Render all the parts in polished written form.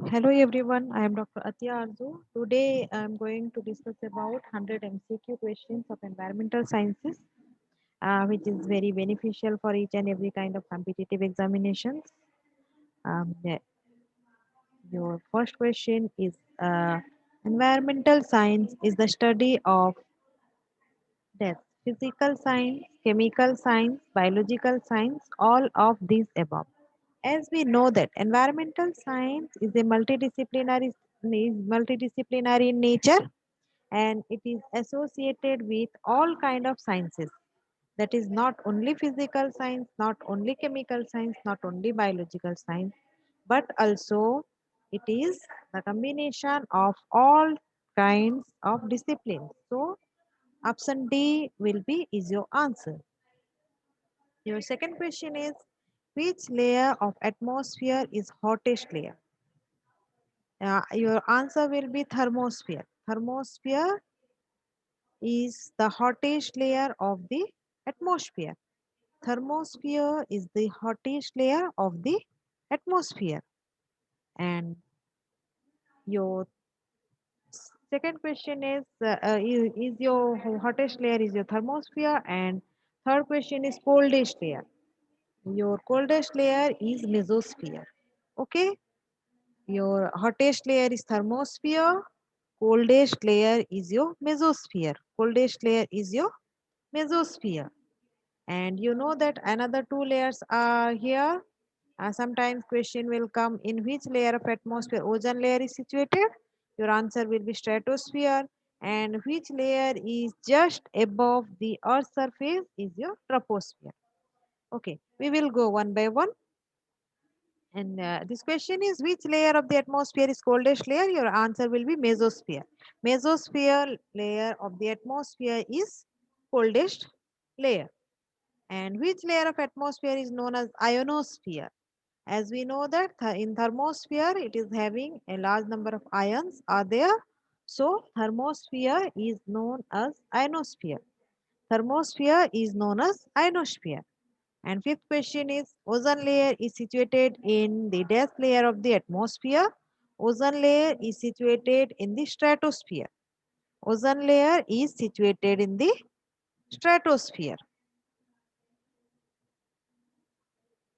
Hello everyone, I am Dr. Atya Arzu. Today I am going to discuss about 100 MCQ questions of environmental sciences, which is very beneficial for each and every kind of competitive examinations. The- your first question is environmental science is the study of death, physical science, chemical science, biological science, all of these above. As we know that environmental science is a multidisciplinary in nature, and it is associated with all kind of sciences, that is not only physical science, not only chemical science, not only biological science, but also it is the combination of all kinds of disciplines. So option D will be is your answer. Your second question is, which layer of atmosphere is hottest layer? Your answer will be thermosphere. Thermosphere is the hottest layer of the atmosphere. Thermosphere is the hottest layer of the atmosphere. And your second question is your hottest layer is your thermosphere, and third question is coldest layer. Your coldest layer is mesosphere. Okay, your hottest layer is thermosphere, coldest layer is your mesosphere. Coldest layer is your mesosphere. And you know that another two layers are here. Sometimes question will come, in which layer of atmosphere ozone layer is situated? Your answer will be stratosphere. And which layer is just above the earth's surface is your troposphere. Okay, we will go one by one. And this question is, which layer of the atmosphere is coldest layer? Your answer will be mesosphere. Mesosphere layer of the atmosphere is coldest layer. And which layer of atmosphere is known as ionosphere? As we know that in thermosphere it is having a large number of ions are there. So thermosphere is known as ionosphere. Thermosphere is known as ionosphere. And fifth question is, ozone layer is situated in the dash layer of the atmosphere. Ozone layer is situated in the stratosphere. Ozone layer is situated in the stratosphere.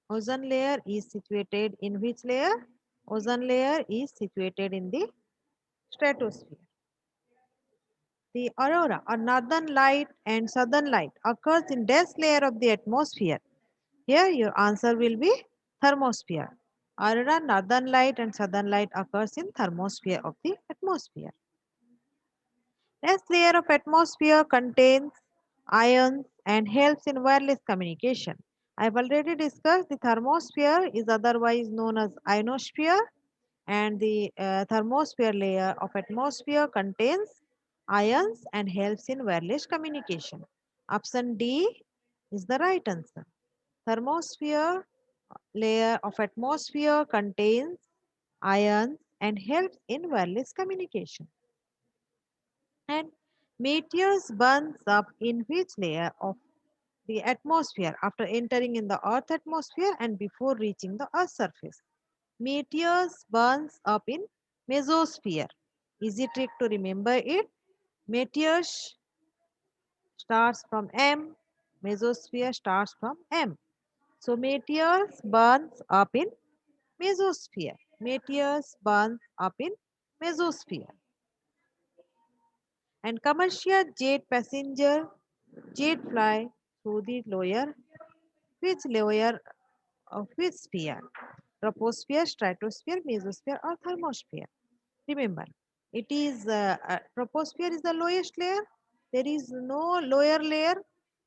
Ozone layer is situated in which layer? Ozone layer is situated in the stratosphere. The aurora or northern light and southern light occurs in dash layer of the atmosphere. Here your answer will be thermosphere. Aurora, northern light and southern light occurs in thermosphere of the atmosphere. Dash layer of atmosphere contains ions and helps in wireless communication. I have already discussed the thermosphere is otherwise known as ionosphere, and the thermosphere layer of atmosphere contains ions and helps in wireless communication. Option D is the right answer. Thermosphere layer of atmosphere contains ions and helps in wireless communication. And meteors burns up in which layer of the atmosphere after entering in the earth atmosphere and before reaching the earth's surface? Meteors burns up in mesosphere. Easy trick to remember it. Meteors starts from M, mesosphere starts from M. So meteors burns up in mesosphere. Meteors burns up in mesosphere. And commercial jet passenger jet fly through the lower, which layer of which sphere? Troposphere, stratosphere, mesosphere or thermosphere? Remember, it is troposphere is the lowest layer. There is no lower layer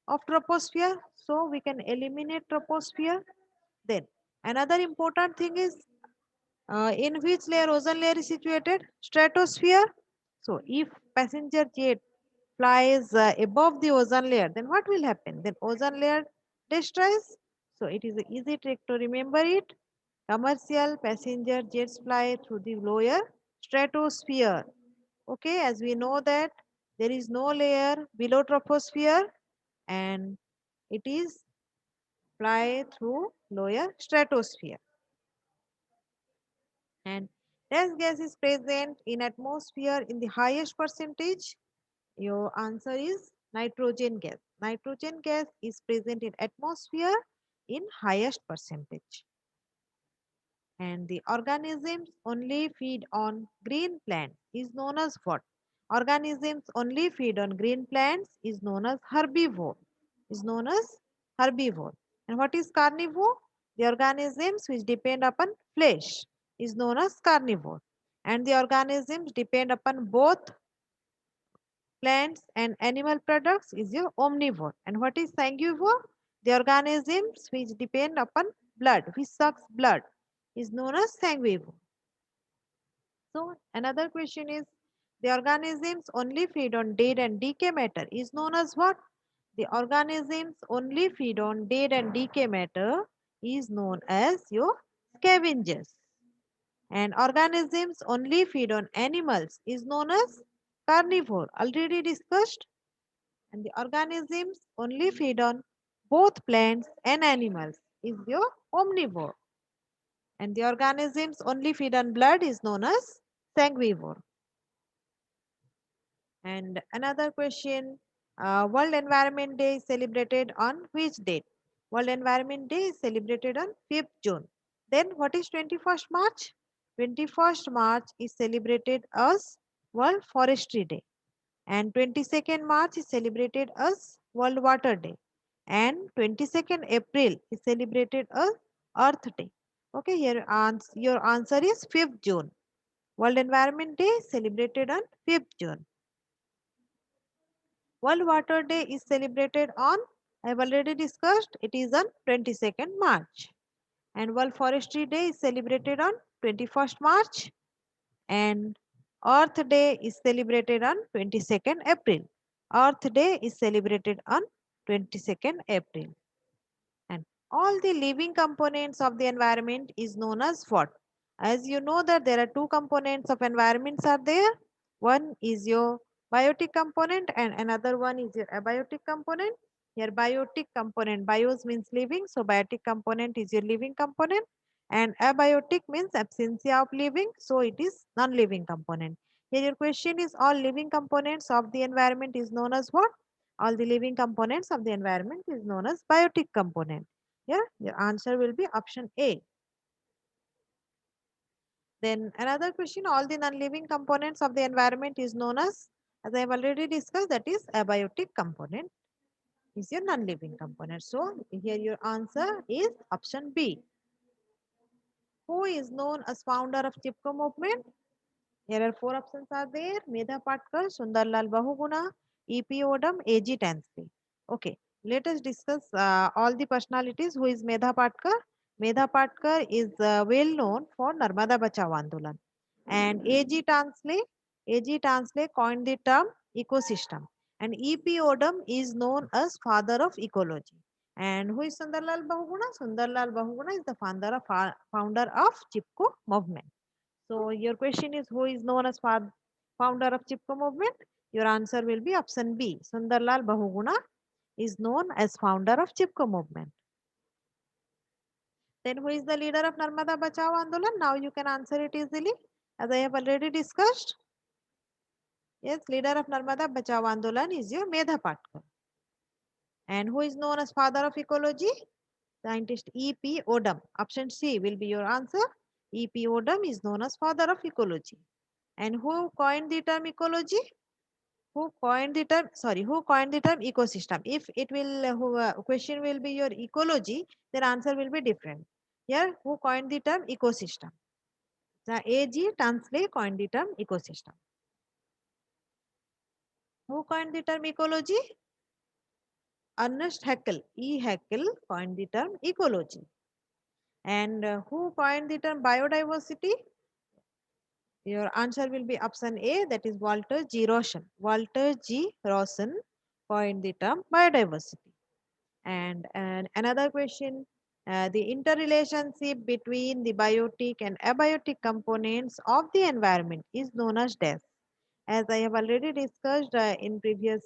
of troposphere, so we can eliminate troposphere. Then another important thing is, in which layer ozone layer is situated? Stratosphere. So if passenger jet flies above the ozone layer, then what will happen? Then ozone layer destroys. So it is an easy trick to remember it. Commercial passenger jets fly through the lower stratosphere. Okay, as we know that there is no layer below troposphere, and it is fly through lower stratosphere. And Dash gas is present in atmosphere in the highest percentage. Your answer is nitrogen gas. Nitrogen gas is present in atmosphere in highest percentage. And the organisms only feed on green plants is known as what? Organisms only feed on green plants is known as herbivore. Is known as herbivore. And what is carnivore? The organisms which depend upon flesh is known as carnivore. And the organisms depend upon both plants and animal products is your omnivore. And what is sanguivore? The organisms which depend upon blood, which sucks blood, is known as sanguivore. So another question is the organisms only feed on dead and decay matter is known as what? The organisms only feed on dead and decay matter is known as your scavengers. And organisms only feed on animals is known as carnivore, already discussed. And the organisms only feed on both plants and animals is your omnivore. And the organisms only feed on blood is known as sanguivore. And another question, World Environment Day is celebrated on which date? World Environment Day is celebrated on 5th June. Then what is 21st March? 21st March is celebrated as World Forestry Day. And 22nd March is celebrated as World Water Day. And 22nd April is celebrated as Earth Day. Okay, here your answer is 5th June. World Environment Day is celebrated on 5th June. World Water Day is celebrated on, I have already discussed, it is on 22nd March. And World Forestry Day is celebrated on 21st March. And Earth Day is celebrated on 22nd April. Earth Day is celebrated on 22nd April. And all the living components of the environment is known as what? As you know that there are two components of environments are there. One is your biotic component and another one is your abiotic component. Here biotic component, bios means living, so biotic component is your living component, and abiotic means absence of living, so it is non-living component. Here your question is all living components of the environment is known as what? All the living components of the environment is known as biotic component. Here your answer will be option A. Then another question, all the non-living components of the environment is known as I have already discussed, that is abiotic component is your non-living component. So here your answer is option B. Who is known as founder of Chipku movement? Here are four options are there. Medha Patkar, Sundarlal Bahuguna, E.P. Odam, A.G. Tansley. Okay, let us discuss all the personalities. Who is Medha Patkar? Medha Patkar is well known for Narmada Bachao Andolan. And A.G. Tansley coined the term ecosystem. And E.P. Odam is known as father of ecology. And who is Sundarlal Bahuguna? Sundarlal Bahuguna is the founder of Chipku movement. So your question is who is known as founder of Chipko movement? Your answer will be option B. Sundarlal Bahuguna is known as founder of Chipko movement. Then who is the leader of Narmada Bachao Andolan? Now you can answer it easily as I have already discussed. Yes, leader of Narmada Bachao Andolan is your Medha Patkar. And who is known as father of ecology? Scientist E.P. Odam. Option C will be your answer. E.P. Odam is known as father of ecology. And who coined the term ecology? Who coined the term ecosystem? If it will question will be your ecology, then answer will be different. Here who coined the term ecosystem? The AG Tansley coined the term ecosystem. Who coined the term ecology? Ernest Haeckel, Haeckel coined the term ecology. And who coined the term biodiversity? Your answer will be option A, that is Walter G. Rosen. Walter G. Rosen coined the term biodiversity. And another question, the interrelationship between the biotic and abiotic components of the environment is known as dash. As I have already discussed in previous,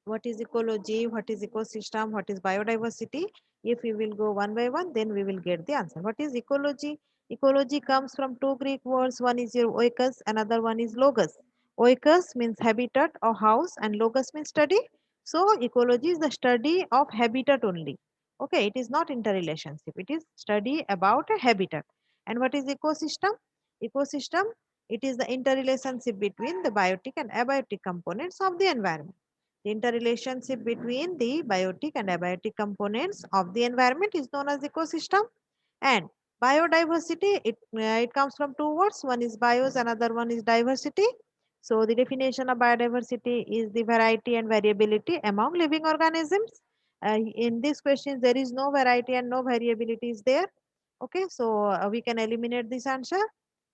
what is ecology, what is ecosystem, what is biodiversity. If we will go one by one, then we will get the answer. What is ecology? Ecology comes from two Greek words. One is your oikos, another one is logos. Oikos means habitat or house, and logos means study. So, ecology is the study of habitat only. Okay, it is not interrelationship. It is study about a habitat. And what is ecosystem? Ecosystem, it is the interrelationship between the biotic and abiotic components of the environment. The interrelationship between the biotic and abiotic components of the environment is known as ecosystem. And biodiversity, it comes from two words. One is bios, another one is diversity. So the definition of biodiversity is the variety and variability among living organisms. In this question, there is no variety and no variability is there. Okay, so we can eliminate this answer.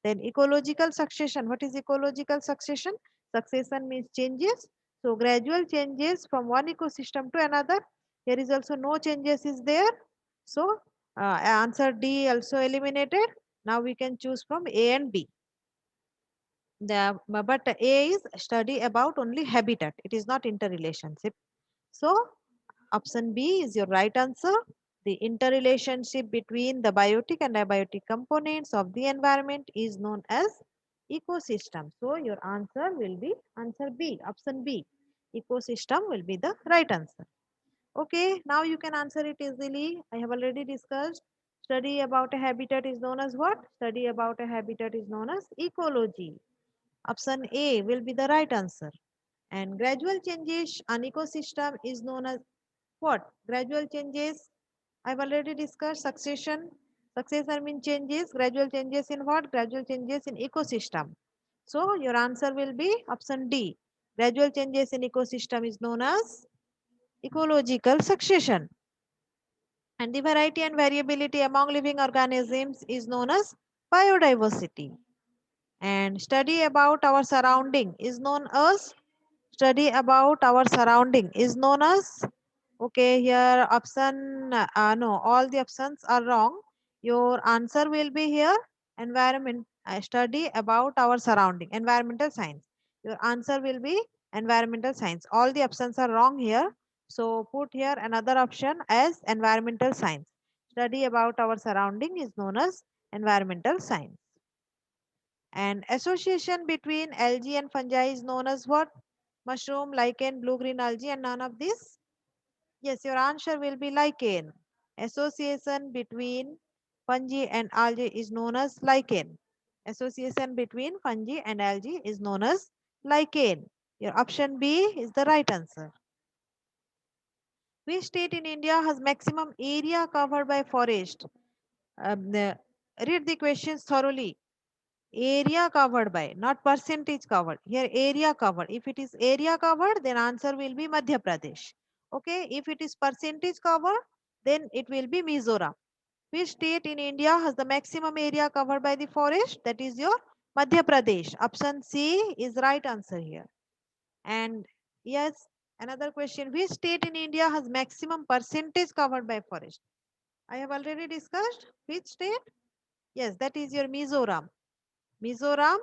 Then ecological succession. What is ecological succession? Succession means changes. So gradual changes from one ecosystem to another. Here is also no changes is there. So answer D also eliminated. Now we can choose from A and B. But A is study about only habitat. It is not interrelationship. So option B is your right answer. The interrelationship between the biotic and abiotic components of the environment is known as ecosystem. So your answer will be answer B, option B. Ecosystem will be the right answer. Okay, now you can answer it easily. I have already discussed. Study about a habitat is known as what? Study about a habitat is known as ecology. Option A will be the right answer. And gradual changes an ecosystem is known as what? Gradual changes. I've already discussed succession. Succession means changes. Gradual changes in what? Gradual changes in ecosystem. So your answer will be option D. Gradual changes in ecosystem is known as ecological succession. And the variety and variability among living organisms is known as biodiversity. And study about our surrounding is known as study about our surrounding is known as okay here option no, all the options are wrong. Your answer will be here environment study about our surrounding, environmental science. Your answer will be environmental science. All the options are wrong here, so put here another option as environmental science. Study about our surrounding is known as environmental science. And association between algae and fungi is known as what? Mushroom, lichen, blue-green algae, and none of this? Yes, your answer will be lichen. Association between fungi and algae is known as lichen. Association between fungi and algae is known as lichen. Your option B is the right answer. Which state in India has maximum area covered by forest? Read the questions thoroughly. Area covered by, not percentage covered. Here area covered. If it is area covered, then answer will be Madhya Pradesh. Okay, if it is percentage covered, then it will be Mizoram. Which state in India has the maximum area covered by the forest? That is your Madhya Pradesh. Option C is right answer here. And yes, another question. Which state in India has maximum percentage covered by forest? I have already discussed. Which state? Yes, that is your Mizoram. Mizoram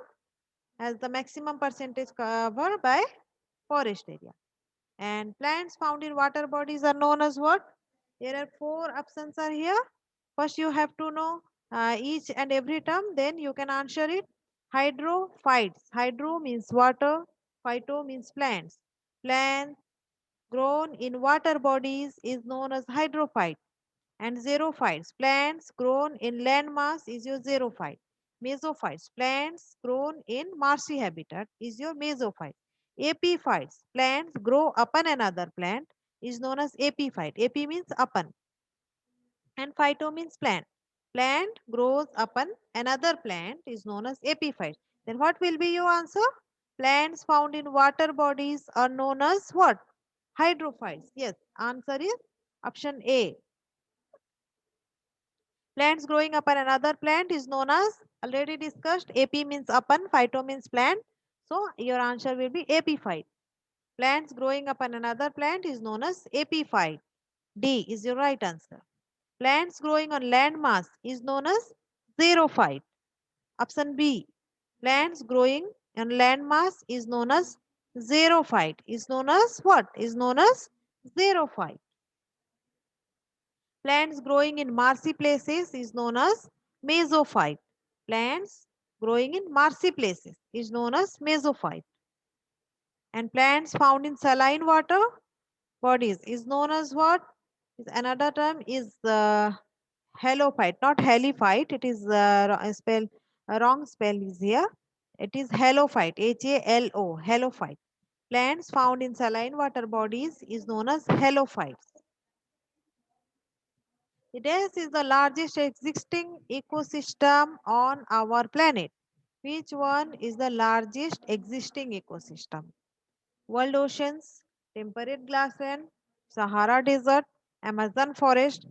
has the maximum percentage covered by forest area. And plants found in water bodies are known as what? There are four options are here. First, you have to know each and every term, then you can answer it. Hydrophytes. Hydro means water, phyto means plants. Plants grown in water bodies is known as hydrophyte. And xerophytes, plants grown in land mass is your xerophyte. Mesophytes, plants grown in marshy habitat is your mesophyte. Epiphytes, plants grow upon another plant is known as epiphyte. Epi means upon and phyto means plant. Plant grows upon another plant is known as epiphyte. Then what will be your answer? Plants found in water bodies are known as what? Hydrophytes. Yes, answer is option A. Plants growing upon another plant is known as already discussed. AP means upon, phyto means plant. So your answer will be epiphyte. Plants growing upon another plant is known as epiphyte. D is your right answer. Plants growing on land mass is known as xerophyte. Option B. Plants growing on land mass is known as xerophyte. Is known as what? Is known as xerophyte. Plants growing in marshy places is known as mesophyte. Plants growing in marshy places is known as mesophyte. And plants found in saline water bodies is known as what? Another term is halophyte, not haliphyte. It is wrong spell is here. It is halophyte, Halo, halophyte. Plants found in saline water bodies is known as halophytes. This is the largest existing ecosystem on our planet. Which one is the largest existing ecosystem? World oceans, temperate grassland, Sahara desert, Amazon forest.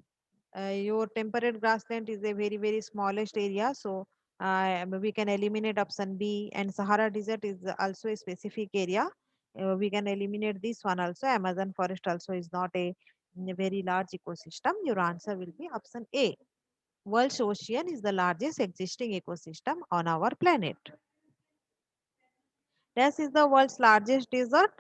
Your temperate grassland is a very smallest area, so we can eliminate option B. And Sahara desert is also a specific area. We can eliminate this one also. Amazon forest also is not a very large ecosystem. Your answer will be option A. World's ocean is the largest existing ecosystem on our planet. This is the world's largest desert.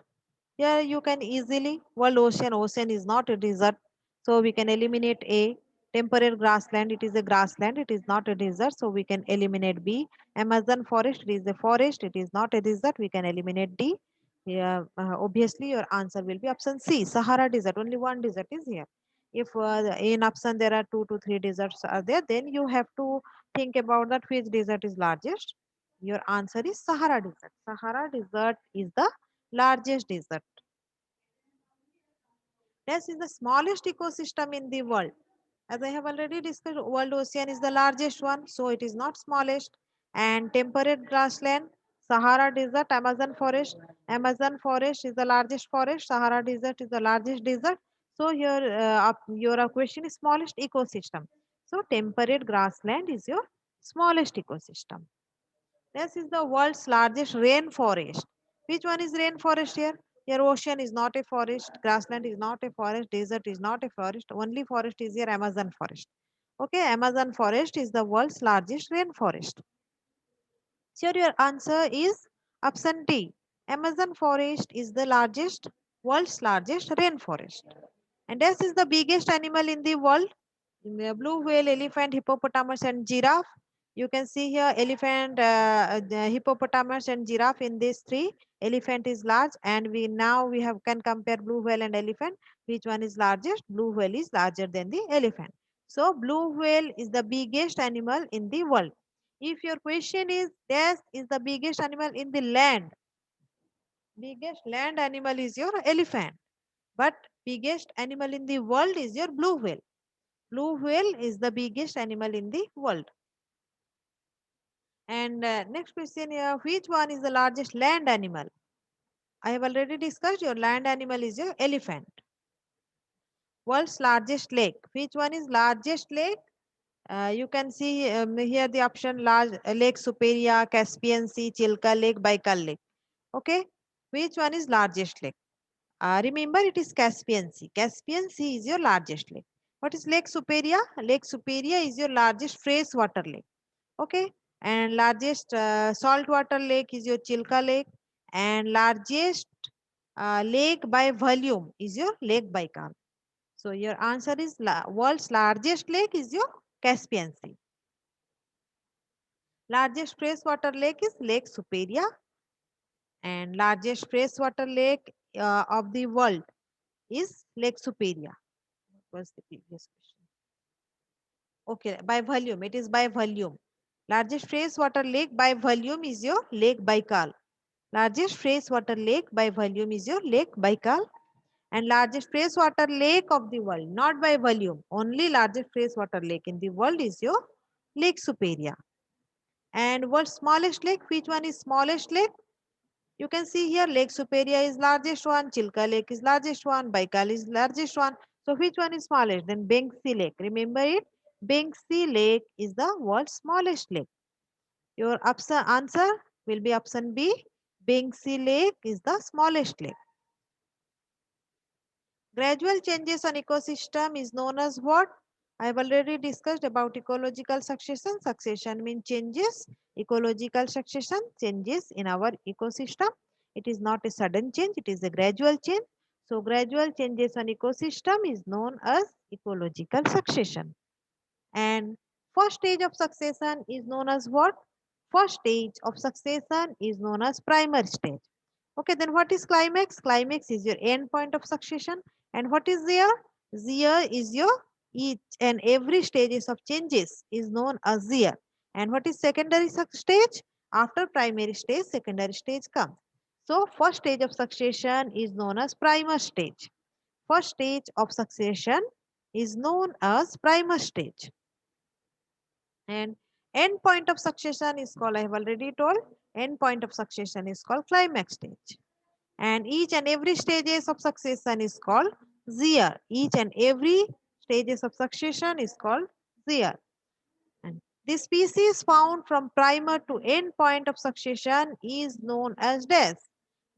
Here you can easily, world ocean is not a desert. So we can eliminate A. Temperate grassland, it is a grassland, it is not a desert. So we can eliminate B. Amazon forest, it is a forest, it is not a desert. We can eliminate D. Yeah, obviously your answer will be option C. Sahara desert, only one desert is here. If in option there are 2 to 3 deserts are there, then you have to think about that which desert is largest. Your answer is Sahara desert. Sahara desert is the largest desert. This is the smallest ecosystem in the world. As I have already discussed, world ocean is the largest one, so it is not smallest. And temperate grassland, Sahara desert, Amazon forest. Amazon forest is the largest forest. Sahara desert is the largest desert. So here, your question is smallest ecosystem. So temperate grassland is your smallest ecosystem. This is the world's largest rainforest. Which one is rainforest here? Your ocean is not a forest, grassland is not a forest, desert is not a forest. Only forest is your Amazon forest. Okay, Amazon forest is the world's largest rainforest. So your answer is option D. Amazon forest is the world's largest rainforest. And this is the biggest animal in the world. Blue whale, elephant, hippopotamus, and giraffe. You can see here elephant, the hippopotamus, and giraffe in these three. Elephant is large, and we have can compare blue whale and elephant. Which one is largest? Blue whale is larger than the elephant. So blue whale is the biggest animal in the world. If your question is, this is the biggest animal in the land. Biggest land animal is your elephant, but biggest animal in the world is your blue whale. Blue whale is the biggest animal in the world. And next question here, which one is the largest land animal? I have already discussed your land animal is your elephant. World's largest lake. Which one is largest lake? You can see here the option large Lake Superior, Caspian Sea, Chilka Lake, Baikal Lake. Okay. Which one is largest lake? Remember it is Caspian Sea. Caspian Sea is your largest lake. What is Lake Superior? Lake Superior is your largest freshwater lake. Okay, and largest saltwater lake is your Chilka Lake, and largest lake by volume is your Lake Baikal. So your answer is world's largest lake is your Caspian Sea. Largest freshwater lake is Lake Superior, and largest freshwater lake of the world is Lake Superior. What was the previous question? Okay, by volume, it is by volume. Largest freshwater lake by volume is your Lake Baikal. Largest freshwater lake by volume is your Lake Baikal. And largest freshwater lake of the world, not by volume, only largest freshwater lake in the world is your Lake Superior. And world's smallest lake, which one is smallest lake? You can see here Lake Superior is largest one, Chilka Lake is largest one, Baikal is largest one. So which one is smallest? Then Bengsi Lake. Remember it? Bengsi Lake is the world's smallest lake. Your answer will be option B. Bengsi Lake is the smallest lake. Gradual changes on ecosystem is known as what? I have already discussed about ecological succession. Succession means changes. Ecological succession, changes in our ecosystem. It is not a sudden change, it is a gradual change. So gradual changes on ecosystem is known as ecological succession. And First stage of succession is known as what? First stage of succession is known as primary stage. Okay, then what is climax? Climax is your end point of succession. And what is there? There is your each and every stages of changes is known as there. And what is secondary stage? After primary stage, secondary stage comes. So first stage of succession is known as primer stage. First stage of succession is known as primer stage. And end point of succession is called, I have already told, end point of succession is called climax stage. And each and every stages of succession is called zear. Each and every stages of succession is called zear. And this species found from primer to end point of succession is known as dash.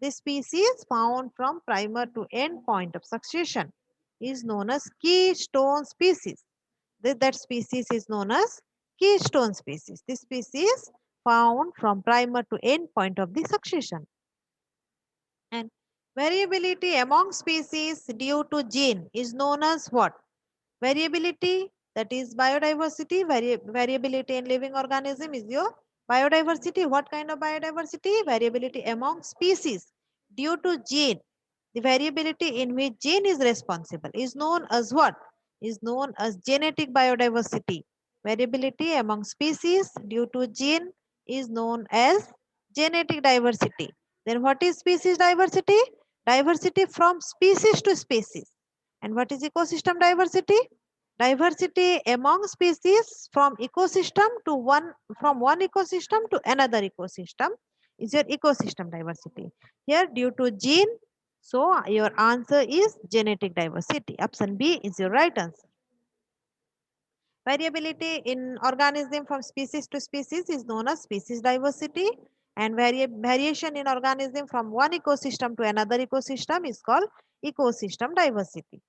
This species found from primer to end point of succession is known as keystone species. That species is known as keystone species. This species found from primer to end point of the succession. And variability among species due to gene is known as what? Variability, that is biodiversity. Variability in living organism is your biodiversity. What kind of biodiversity? Variability among species due to gene. The variability in which gene is responsible is known as what? Is known as genetic biodiversity. Variability among species due to gene is known as genetic diversity. Then what is species diversity? Diversity from species to species. And what is ecosystem diversity? Diversity among species from ecosystem to from one ecosystem to another ecosystem is your ecosystem diversity. Here due to gene, so your answer is genetic diversity. Option B is your right answer. Variability in organism from species to species is known as species diversity, and variation in organism from one ecosystem to another ecosystem is called ecosystem diversity.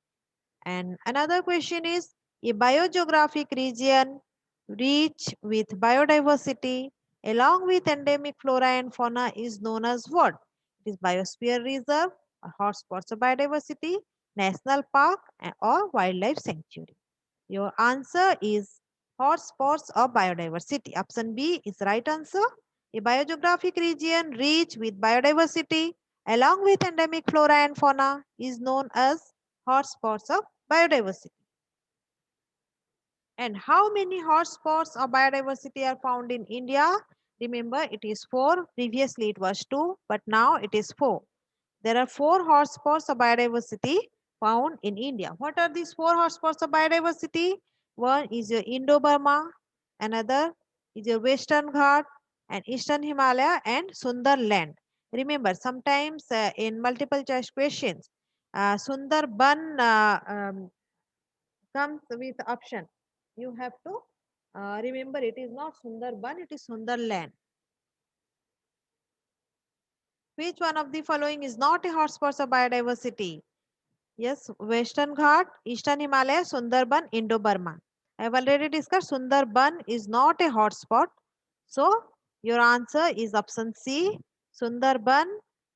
And another question is, a biogeographic region rich with biodiversity along with endemic flora and fauna is known as what? It is biosphere reserve, or hotspots of biodiversity, national park, or wildlife sanctuary. Your answer is hotspots of biodiversity. Option B is right answer. A biogeographic region rich with biodiversity along with endemic flora and fauna is known as hotspots of biodiversity. And how many hotspots of biodiversity are found in India? Remember, it is 4. Previously, it was 2, but now it is 4. There are 4 hotspots of biodiversity found in India. What are these 4 hotspots of biodiversity? One is your Indo-Burma, another is your Western Ghat, and Eastern Himalaya, and Sundarland. Remember, sometimes in multiple choice questions, Sundarban comes with option. You have to remember, it is not Sundarban, it is Sundarland. Which one of the following is not a hotspot of biodiversity? Yes, Western Ghat, Eastern Himalaya, Sundarban, Indo-Burma. I have already discussed Sundarban is not a hotspot. So your answer is option C. Sundarban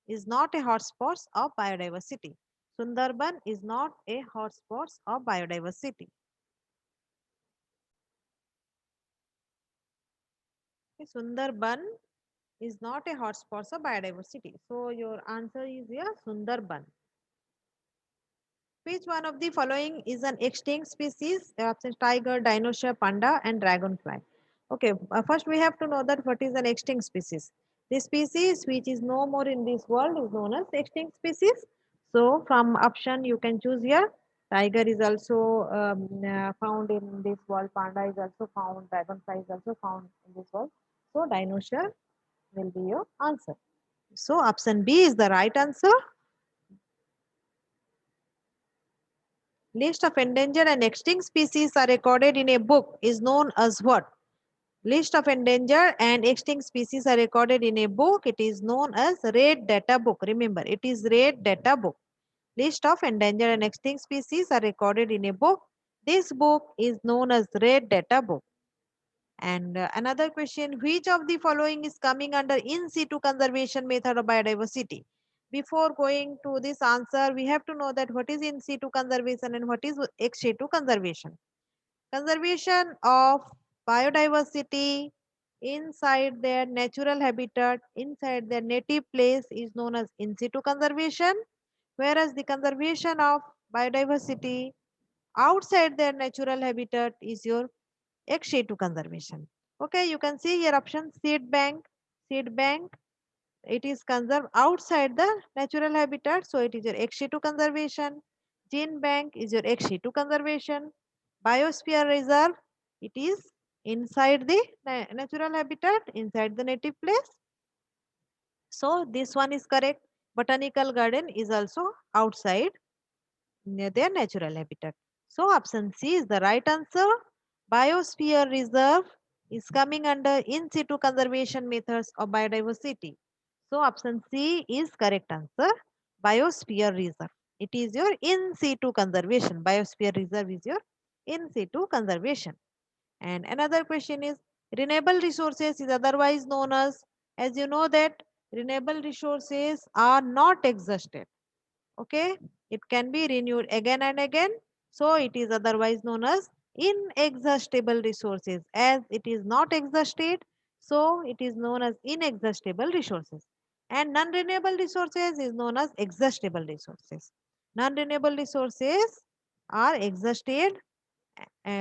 is not a hotspot of biodiversity. Sundarban is not a hotspot of biodiversity. Okay, Sundarban is not a hotspot of biodiversity. So your answer is here Sundarban. Which one of the following is an extinct species? Options tiger, dinosaur, panda, and dragonfly. Okay, first we have to know that what is an extinct species. The species which is no more in this world is known as extinct species. So from option you can choose here. Tiger is also found in this world. Panda is also found. Dragonfly is also found in this world. So dinosaur will be your answer. So option B is the right answer. List of endangered and extinct species are recorded in a book is known as what? List of endangered and extinct species are recorded in a book. It is known as Red Data Book. Remember, it is Red Data Book. List of endangered and extinct species are recorded in a book. This book is known as Red Data Book. And another question, which of the following is coming under in situ conservation method of biodiversity? Before going to this answer, we have to know that what is in situ conservation and what is ex situ conservation. Conservation of biodiversity inside their natural habitat, inside their native place is known as in situ conservation, whereas the conservation of biodiversity outside their natural habitat is your ex situ conservation. Okay, you can see here option seed bank. Seed bank, it is conserved outside the natural habitat, so it is your ex situ conservation. Gene bank is your ex situ conservation. Biosphere reserve, it is inside the natural habitat, inside the native place. So this one is correct. Botanical garden is also outside near their natural habitat. So option C is the right answer. Biosphere reserve is coming under in situ conservation methods of biodiversity. So option C is correct answer. Biosphere reserve. It is your in situ conservation. Biosphere reserve is your in situ conservation. And another question is renewable resources is otherwise known as you know that renewable resources are not exhausted. Okay, it can be renewed again and again, so it is otherwise known as inexhaustible resources. As it is not exhausted, so it is known as inexhaustible resources. And non-renewable resources is known as exhaustible resources. Non-renewable resources are exhausted,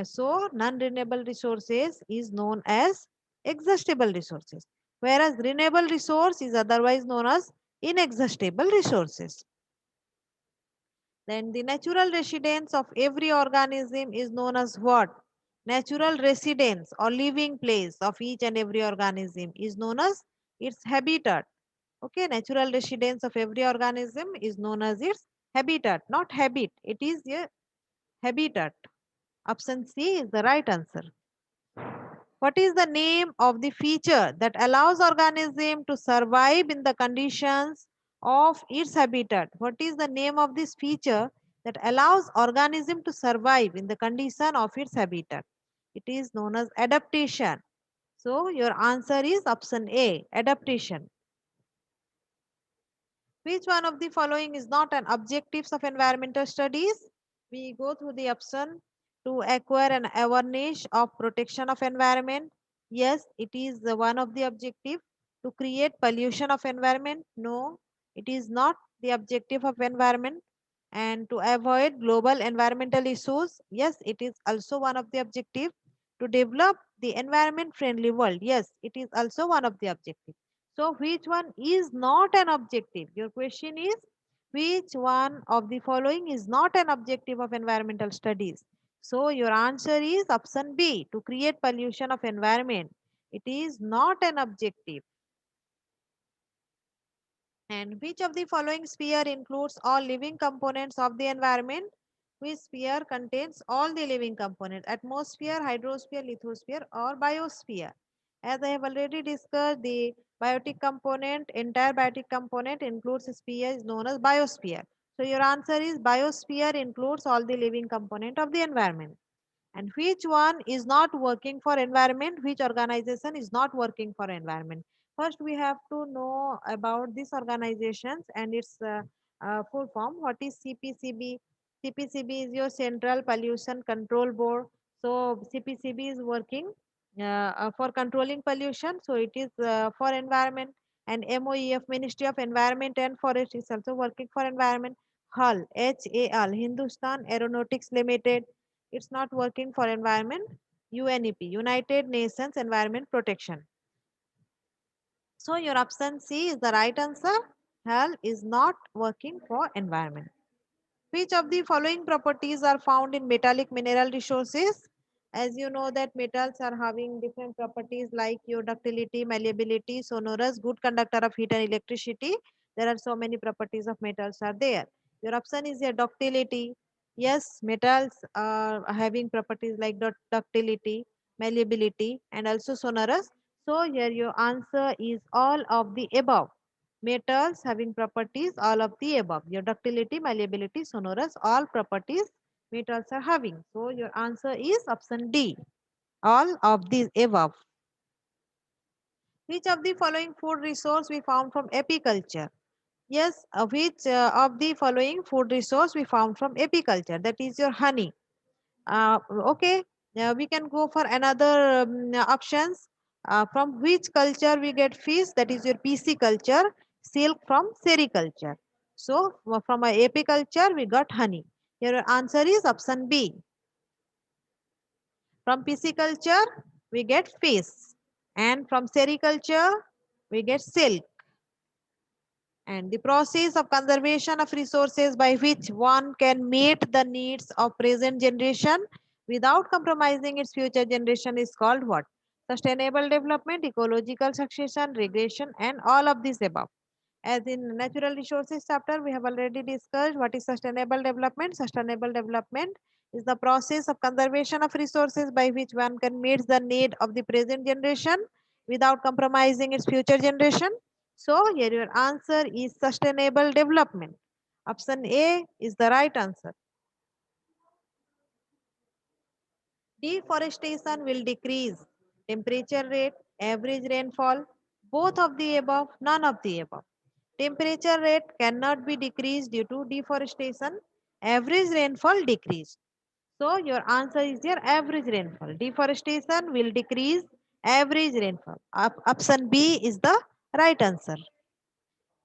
so non-renewable resources is known as exhaustible resources, whereas renewable resource is otherwise known as inexhaustible resources. Then the natural residence of every organism is known as what? Natural residence or living place of each and every organism is known as its habitat. Okay, natural residence of every organism is known as its habitat, not habit. It is a habitat. Option C is the right answer. What is the name of the feature that allows organism to survive in the conditions of its habitat? What is the name of this feature that allows organism to survive in the condition of its habitat? It is known as adaptation. So your answer is option A, adaptation. Which one of the following is not an objectives of environmental studies? We go through the option to acquire an awareness of protection of environment. Yes, it is the one of the objective. To create pollution of environment. No, it is not the objective of environment. And to avoid global environmental issues. Yes, it is also one of the objective. To develop the environment friendly world. Yes, it is also one of the objective. So which one is not an objective? Your question is which one of the following is not an objective of environmental studies? So your answer is option B, to create pollution of environment. It is not an objective. And which of the following sphere includes all living components of the environment? Which sphere contains all the living components? Atmosphere, hydrosphere, lithosphere, or biosphere? As I have already discussed, the biotic component, entire biotic component includes a sphere is known as biosphere. So your answer is biosphere includes all the living component of the environment. And which one is not working for environment, which organization is not working for environment? First we have to know about these organizations and its full form. What is CPCB? CPCB is your Central Pollution Control Board. So CPCB is working for controlling pollution, so it is for environment. And MOEF, Ministry of Environment and Forest, is also working for environment. HAL, Hindustan Aeronautics Limited, it's not working for environment. UNEP, United Nations Environment Protection. So your option C is the right answer. HAL is not working for environment. Which of the following properties are found in metallic mineral resources? As you know that metals are having different properties like your ductility, malleability, sonorous, good conductor of heat and electricity. There are so many properties of metals are there. Your option is your ductility. Yes, metals are having properties like ductility, malleability, and also sonorous. So here your answer is all of the above. Metals having properties all of the above. Your ductility, malleability, sonorous, all properties metals are having. So your answer is option D, all of these above. Which of the following food resource we found from apiculture? Yes, which of the following food resource we found from apiculture? That is your honey. Okay, We can go for another options. From which culture we get fish? That is your PC culture. Silk from sericulture. So from a apiculture we got honey. Your answer is option B. From pisciculture, we get fish. And from sericulture, we get silk. And the process of conservation of resources by which one can meet the needs of present generation without compromising its future generation is called what? Sustainable development, ecological succession, regression, and all of these above. As in natural resources chapter, we have already discussed what is sustainable development. Sustainable development is the process of conservation of resources by which one can meet the need of the present generation without compromising its future generation. So here your answer is sustainable development. Option A is the right answer. Deforestation will decrease temperature rate, average rainfall, both of the above, none of the above. Temperature rate cannot be decreased due to deforestation. Average rainfall decreased. So your answer is your average rainfall. Deforestation will decrease average rainfall. Option B is the right answer.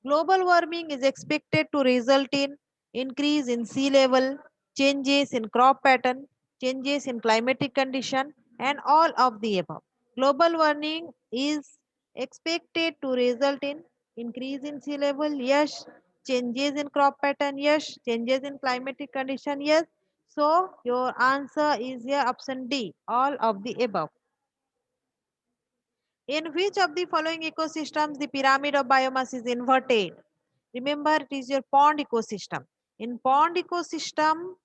Global warming is expected to result in increase in sea level, changes in crop pattern, changes in climatic condition, and all of the above. Global warming is expected to result in increase in sea level, yes. Changes in crop pattern, yes. Changes in climatic condition, yes. So your answer is here option D, all of the above. In which of the following ecosystems the pyramid of biomass is inverted? Remember, it is your pond ecosystem. In pond ecosystem,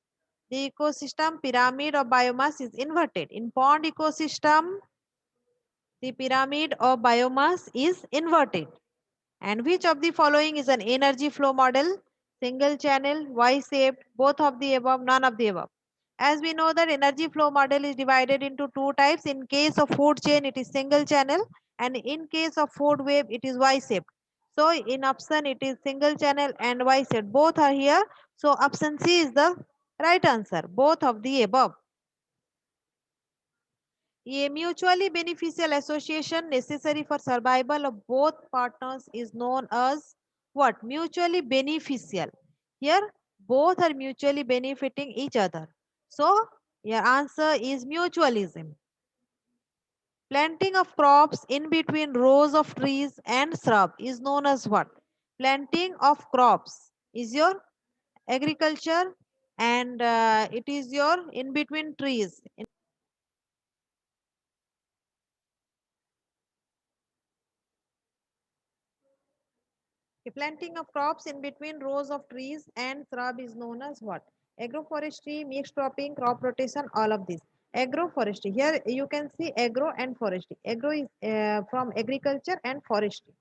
the ecosystem pyramid of biomass is inverted. In pond ecosystem, the pyramid of biomass is inverted. And which of the following is an energy flow model? Single channel, Y-shaped, both of the above, none of the above. As we know that energy flow model is divided into two types. In case of food chain, it is single channel, and in case of food web, it is Y-shaped. So in option, it is single channel and Y-shaped. Both are here. So option C is the right answer. Both of the above. A mutually beneficial association necessary for survival of both partners is known as what? Mutually beneficial. Here, both are mutually benefiting each other. So, your answer is mutualism. Planting of crops in between rows of trees and shrub is known as what? Planting of crops is your agriculture, and it is your in between trees. Planting of crops in between rows of trees and shrub is known as what? Agroforestry, mixed cropping, crop rotation, all of this. Agroforestry. Here you can see agro and forestry. Agro is from agriculture and forestry.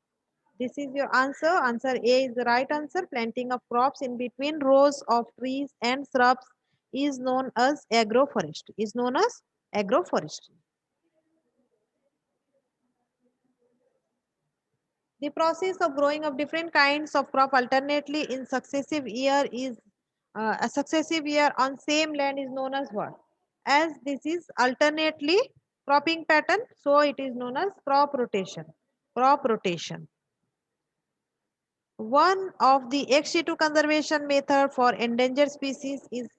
This is your answer. Answer A is the right answer. Planting of crops in between rows of trees and shrubs is known as agroforestry. Is known as agroforestry. The process of growing of different kinds of crop alternately in successive year is a successive year on same land is known as what? As this is alternately cropping pattern, so it is known as crop rotation. Crop rotation. One of the ex situ conservation method for endangered species is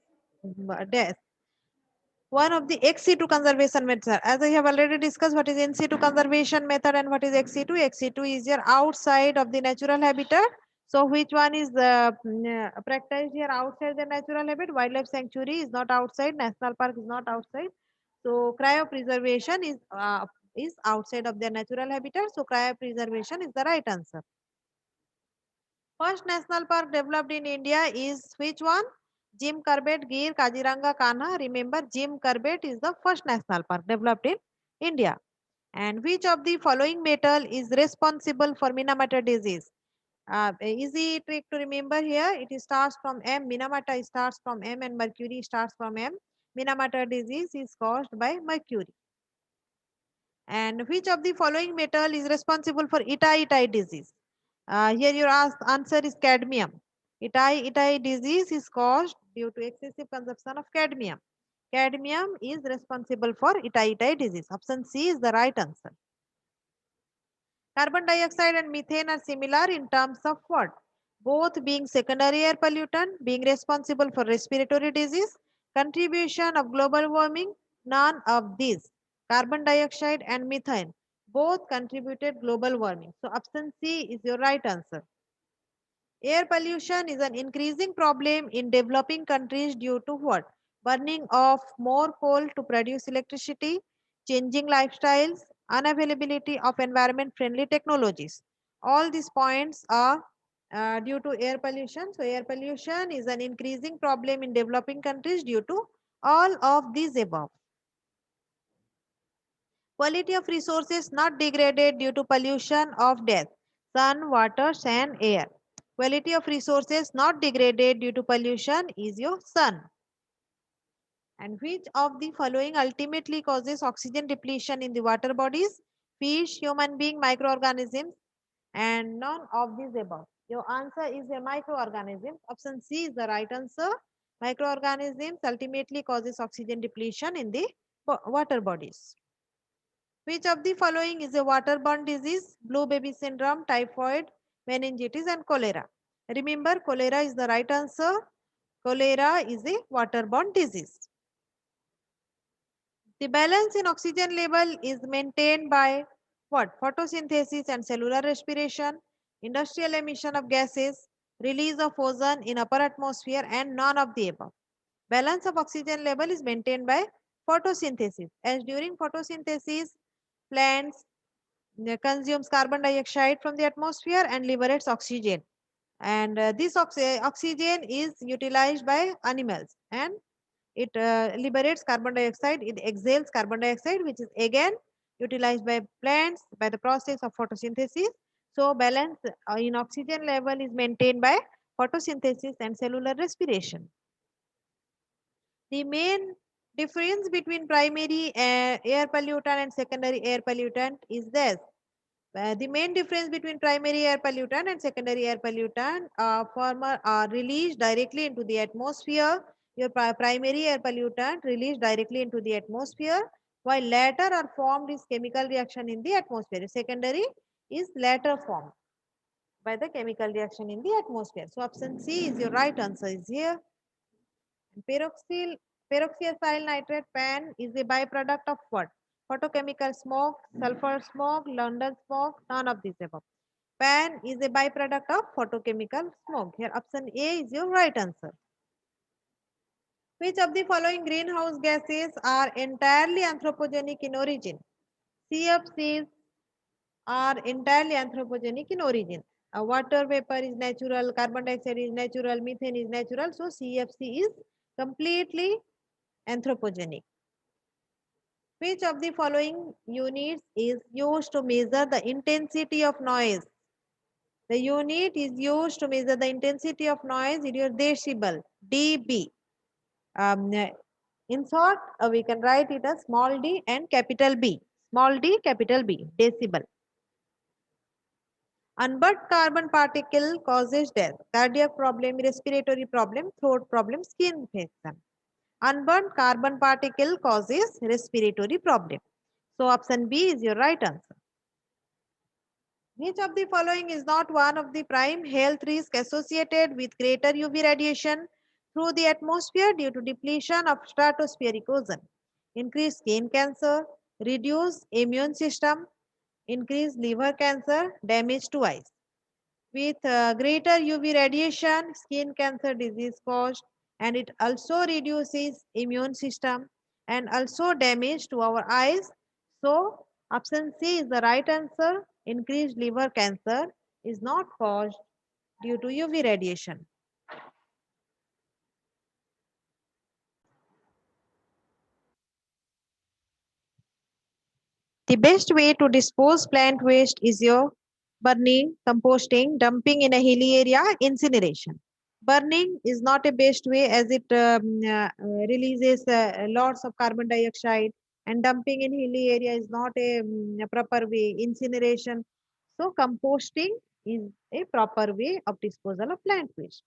death. One of the ex situ conservation method. As I have already discussed, what is in situ conservation method and what is ex situ. Ex situ is your outside of the natural habitat. So which one is practiced here outside the natural habitat? Wildlife sanctuary is not outside. National park is not outside. So cryopreservation is outside of their natural habitat. So cryopreservation is the right answer. First national park developed in India is which one? Jim Corbett, Gir, Kaziranga, Kanha. Remember, Jim Corbett is the first national park developed in India. And which of the following metal is responsible for Minamata disease? Easy trick to remember here. It starts from M. Minamata starts from M and mercury starts from M. Minamata disease is caused by mercury. And which of the following metal is responsible for Itai disease? Here your answer is cadmium. Itai disease is caused due to excessive consumption of cadmium. Cadmium is responsible for itai disease. Option C is the right answer. Carbon dioxide and methane are similar in terms of what? Both being secondary air pollutant, being responsible for respiratory disease, contribution of global warming, none of these. Carbon dioxide and methane both contributed global warming. So option C is your right answer. Air pollution is an increasing problem in developing countries due to what? Burning of more coal to produce electricity, changing lifestyles, unavailability of environment friendly technologies. All these points are due to air pollution. So, air pollution is an increasing problem in developing countries due to all of these above. Quality of resources not degraded due to pollution of death. Sun, water, sand, air. Quality of resources not degraded due to pollution is your sun. And which of the following ultimately causes oxygen depletion in the water bodies? Fish, human being, microorganisms, and none of these above. Your answer is a microorganism. Option C is the right answer. Microorganisms ultimately causes oxygen depletion in the water bodies. Which of the following is a water-borne disease? Blue baby syndrome, typhoid, meningitis, and cholera. Remember, cholera is the right answer. Cholera is a water-borne disease. The balance in oxygen level is maintained by what? Photosynthesis and cellular respiration, industrial emission of gases, release of ozone in upper atmosphere, and none of the above. Balance of oxygen level is maintained by photosynthesis. As during photosynthesis, plants consumes carbon dioxide from the atmosphere and liberates oxygen. And this oxygen is utilized by animals and it liberates carbon dioxide, it exhales carbon dioxide, which is again utilized by plants by the process of photosynthesis. So, balance in oxygen level is maintained by photosynthesis and cellular respiration. The main difference between primary air pollutant and secondary air pollutant is this. The main difference between primary air pollutant and secondary air pollutant, former are released directly into the atmosphere. Your primary air pollutant released directly into the atmosphere, while later are formed is chemical reaction in the atmosphere. Secondary is later formed by the chemical reaction in the atmosphere. So option C is your right answer is here. Peroxyl, peroxyacyl nitrate pan is a byproduct of what? Photochemical smoke, sulfur smoke, London smoke, none of these above. Pan is a byproduct of photochemical smoke. Here option A is your right answer. Which of the following greenhouse gases are entirely anthropogenic in origin? CFCs are entirely anthropogenic in origin. Water vapor is natural, carbon dioxide is natural, methane is natural. So CFC is completely anthropogenic. Which of the following units is used to measure the intensity of noise? The unit is used to measure the intensity of noise in your decibel, dB. Um, in short, we can write it as small d and capital B. Small d, capital B, decibel. Unburnt carbon particle causes death, cardiac problem, respiratory problem, throat problem, skin infection. Unburnt carbon particle causes respiratory problem. So option B is your right answer. Which of the following is not one of the prime health risks associated with greater UV radiation through the atmosphere due to depletion of stratospheric ozone? Increased skin cancer, reduced immune system, increased liver cancer, damage to eyes. With greater UV radiation, skin cancer disease caused, and it also reduces immune system and also damage to our eyes. So option C is the right answer. Increased liver cancer is not caused due to UV radiation. The best way to dispose plant waste is your burning, composting, dumping in a hilly area, incineration. Burning is not a best way as it releases lots of carbon dioxide, and dumping in hilly area is not a proper way. Incineration. So composting is a proper way of disposal of plant waste.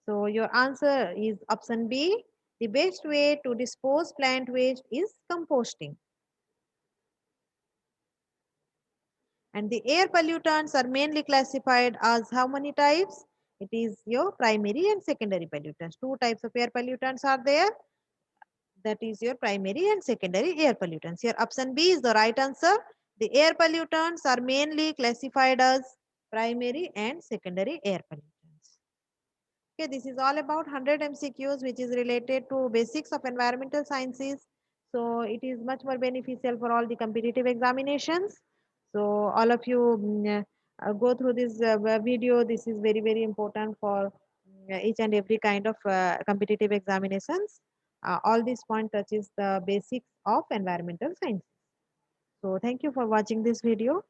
So your answer is option B. The best way to dispose plant waste is composting. And the air pollutants are mainly classified as how many types? It is your primary and secondary pollutants. Two types of air pollutants are there. That is your primary and secondary air pollutants. Here option B is the right answer. The air pollutants are mainly classified as primary and secondary air pollutants. Okay, this is all about 100 MCQs which is related to basics of environmental sciences. So it is much more beneficial for all the competitive examinations. So all of you go through this video. This is very, very important for each and every kind of competitive examinations. All this point touches the basics of environmental science. So thank you for watching this video.